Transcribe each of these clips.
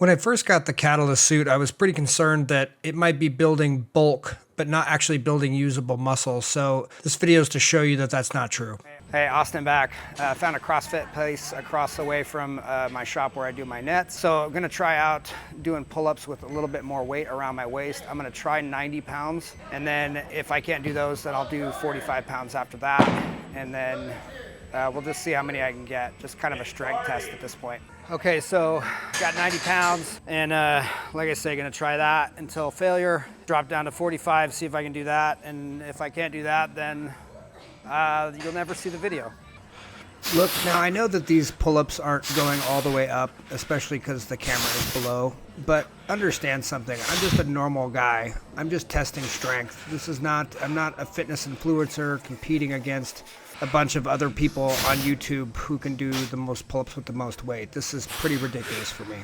When I first got the Katalyst suit, I was pretty concerned that it might be building bulk, but not actually building usable muscle. So this video is to show you that that's not true. Hey, Austin back. Found a CrossFit place across the way from my shop where I do my nets. So I'm gonna try out doing pull-ups with a little bit more weight around my waist. I'm gonna try 90 pounds. And then if I can't do those, then I'll do 45 pounds after that. And then we'll just see how many I can get. Just kind of a strength test at this point. Okay, so got 90 pounds and like I say, gonna try that until failure. Drop down to 45, see if I can do that. And if I can't do that, then you'll never see the video. Look, now I know that these pull-ups aren't going all the way up, especially because the camera is below, but understand something. I'm just a normal guy. I'm just testing strength. I'm not a fitness influencer competing against a bunch of other people on YouTube who can do the most pull-ups with the most weight. This is pretty ridiculous for me.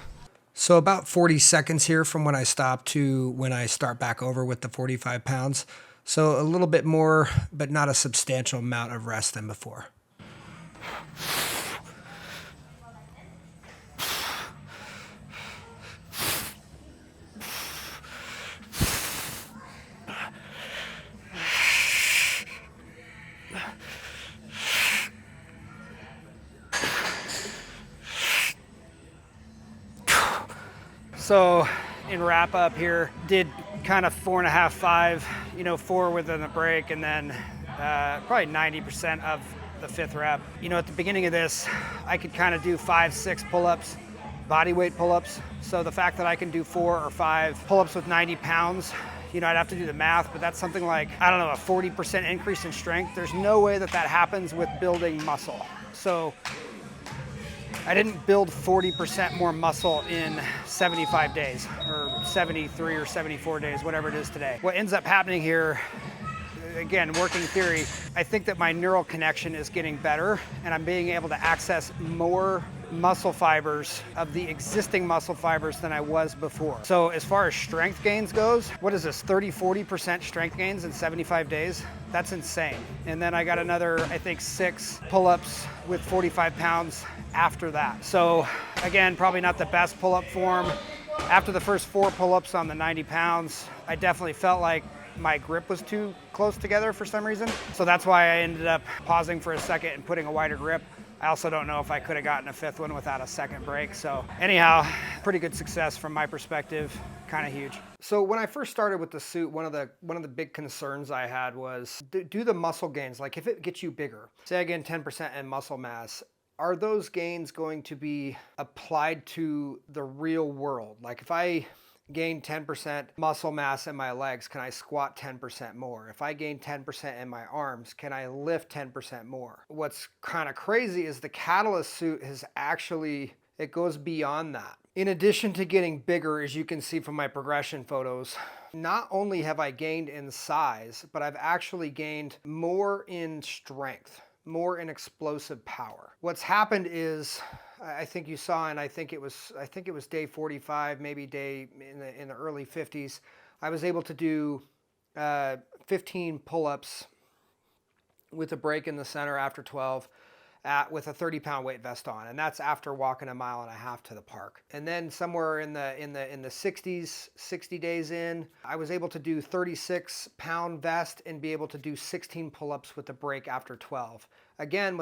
So about 40 seconds here from when I stop to when I start back over with the 45 pounds. So a little bit more, but not a substantial amount of rest than before. So in wrap up here, did kind of 4.5, 5, 4 within the break, and then probably 90% of the 5th rep. At the beginning of this, I could kind of do 5, 6 pull-ups, body weight pull-ups. So the fact that I can do 4 or 5 pull-ups with 90 pounds, I'd have to do the math, but that's something like, I don't know, a 40% increase in strength. There's no way that happens with building muscle. So I didn't build 40% more muscle in 75 days or 73 or 74 days, whatever it is today. What ends up happening here, again, working theory, I think that my neural connection is getting better and I'm being able to access more muscle fibers of the existing muscle fibers than I was before. So as far as strength gains goes, what is this, 30-40% strength gains in 75 days? That's insane. And then I got another, I think, 6 pull-ups with 45 pounds after that. So again, probably not the best pull-up form. After the first 4 pull-ups on the 90 pounds, I definitely felt like my grip was too close together for some reason. So that's why I ended up pausing for a second and putting a wider grip. I also don't know if I could have gotten a 5th one without a second break. So anyhow, pretty good success from my perspective, kind of huge. So when I first started with the suit, one of the big concerns I had was, do the muscle gains, like if it gets you bigger, say I gain 10% in muscle mass, are those gains going to be applied to the real world? Like if I gain 10% muscle mass in my legs, can I squat 10% more? If I gain 10% in my arms, can I lift 10% more? What's kind of crazy is the Katalyst suit it goes beyond that. In addition to getting bigger, as you can see from my progression photos, not only have I gained in size, but I've actually gained more in strength, more in explosive power. What's happened is, I think you saw, and I think it was day 45, maybe day in the early 50s. I was able to do 15 pull-ups with a break in the center after 12 with a 30-pound weight vest on, and that's after walking 1.5 miles to the park. And then somewhere in the 60s, 60 days in, I was able to do 36-pound vest and be able to do 16 pull-ups with a break after 12. Again,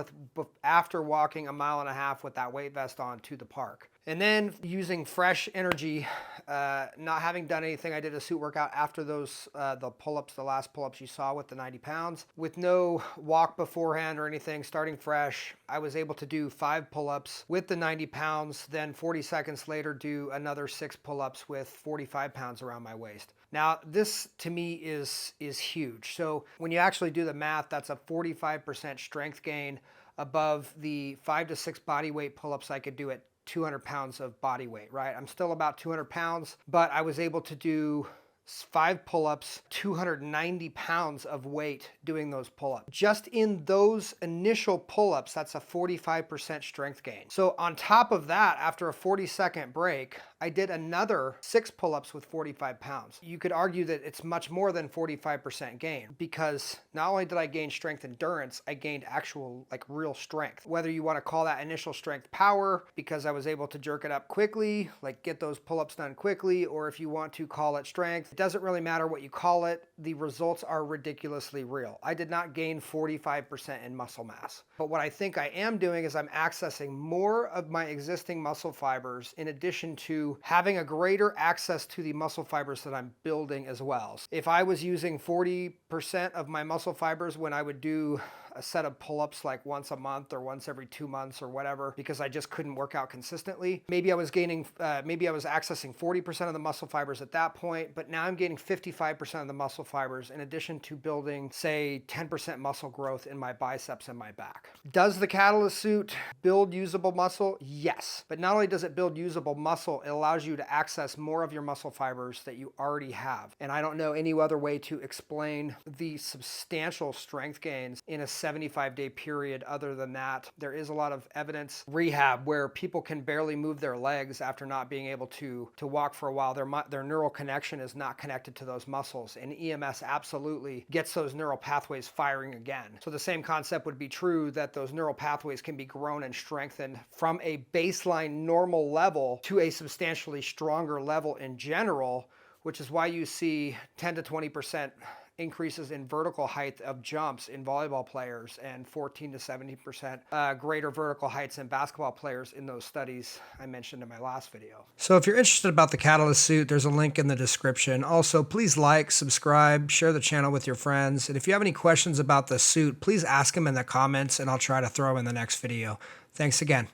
after walking 1.5 miles with that weight vest on to the park. And then using fresh energy, not having done anything, I did a suit workout after those, the pull-ups, the last pull-ups you saw with the 90 pounds. With no walk beforehand or anything, starting fresh, I was able to do 5 pull-ups with the 90 pounds, then 40 seconds later do another 6 pull-ups with 45 pounds around my waist. Now, this to me is huge. So when you actually do the math, that's a 45% strength gain above the 5 to 6 body weight pull-ups I could do at 200 pounds of body weight, right? I'm still about 200 pounds, but I was able to do 5 pull-ups, 290 pounds of weight doing those pull-ups. Just in those initial pull-ups, that's a 45% strength gain. So on top of that, after a 40-second break, I did another 6 pull-ups with 45 pounds. You could argue that it's much more than 45% gain, because not only did I gain strength endurance, I gained actual, like, real strength. Whether you want to call that initial strength power, because I was able to jerk it up quickly, like get those pull-ups done quickly, or if you want to call it strength, it doesn't really matter what you call it. The results are ridiculously real. I did not gain 45% in muscle mass. But what I think I am doing is I'm accessing more of my existing muscle fibers, in addition to having a greater access to the muscle fibers that I'm building as well. If I was using 40% of my muscle fibers when I would do a set of pull-ups like once a month or once every 2 months or whatever, because I just couldn't work out consistently, maybe I was accessing 40% of the muscle fibers at that point, but now I'm gaining 55% of the muscle fibers, in addition to building, say, 10% muscle growth in my biceps and my back. Does the Katalyst suit build usable muscle? Yes. But not only does it build usable muscle, it allows you to access more of your muscle fibers that you already have. And I don't know any other way to explain the substantial strength gains in a 75-day period other than that. There is a lot of evidence rehab where people can barely move their legs after not being able to walk for a while. Their neural connection is not connected to those muscles, and EMS absolutely gets those neural pathways firing again. So the same concept would be true, that those neural pathways can be grown and strengthened from a baseline normal level to a substantially stronger level in general, which is why you see 10 to 20% increases in vertical height of jumps in volleyball players, and 14 to 70% greater vertical heights in basketball players in those studies I mentioned in my last video. So if you're interested about the Katalyst suit, there's a link in the description. Also, please like, subscribe, share the channel with your friends. And if you have any questions about the suit, please ask them in the comments and I'll try to throw them in the next video. Thanks again.